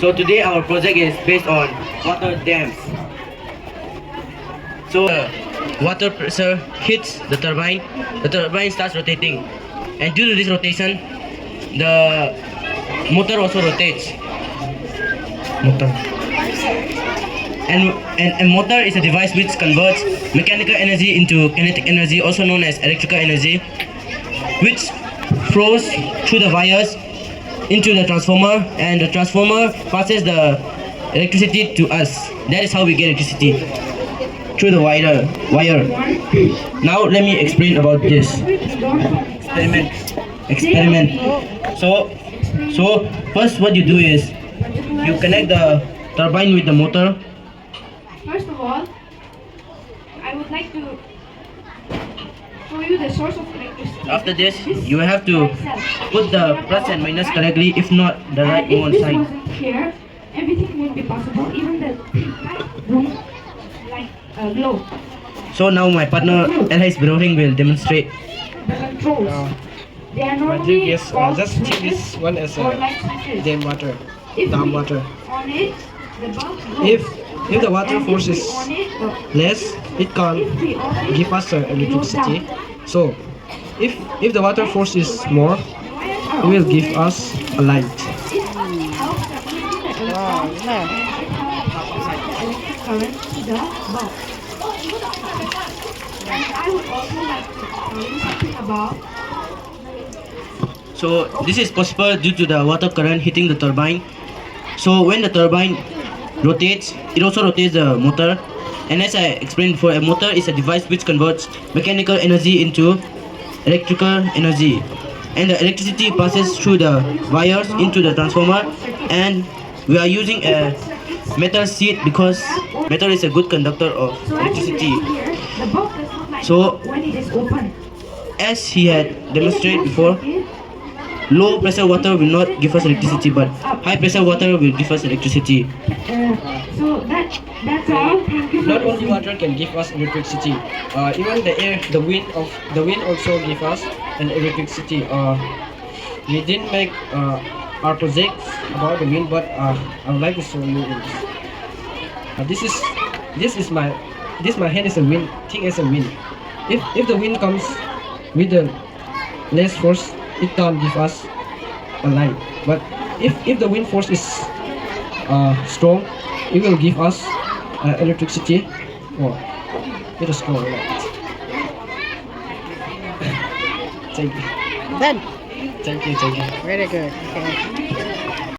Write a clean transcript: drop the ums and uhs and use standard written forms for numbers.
So today our project is based on water dams. So water pressure hits the turbine starts rotating, and due to this rotation, the motor also rotates. Motor. And motor is a device which converts mechanical energy into kinetic energy, also known as electrical energy, which flows through the wires into the transformer, and the transformer passes the electricity to us. That is how we get electricity, through the wire. Now let me explain about this experiment. So first what you do is you connect the turbine with the motor. First of all, I would like to show you the source of electricity. After this, you have to put the plus and minus correctly. If not, the right if one this side. wasn't here, everything wouldn't be possible. Even the light won't like glow. So now my partner Elhais Brohing will demonstrate. The controls. They are My normally drink is called just take switches this one as or a light switches. dam water, If dam we water. on it, the bulb glows. If the water And force if is we on it, less, it can't if we on it, give us it glows electricity. down. So if the water force is more, it will give us a light. It helps circulating the electrons and it helps electric current to the bulb. And I would also like to tell you something about So this is possible due to the water current hitting the turbine. So when the turbine rotates, it also rotates the motor. And as I explained before, a motor is a device which converts mechanical energy into electrical energy. And the electricity passes through the wires into the transformer. And we are using a metal sheet because metal is a good conductor of so as you can electricity. see here, the bulb does not light So- up when it is open. As he had demonstrated before, low pressure water will not give us electricity, but high pressure water will give us electricity. So that's all. Thank you for Not only listening. water can give us electricity. Even the air, the wind also give us an electricity. We didn't make our projects about the wind, but I would like to show you this. This is my hand is a wind. Think as a wind. If the wind comes with the less force, it can't give us a light. But if the wind force is strong, it will give us electricity. Oh, it is strong light. Thank you. Done. Thank you. Very good. Okay.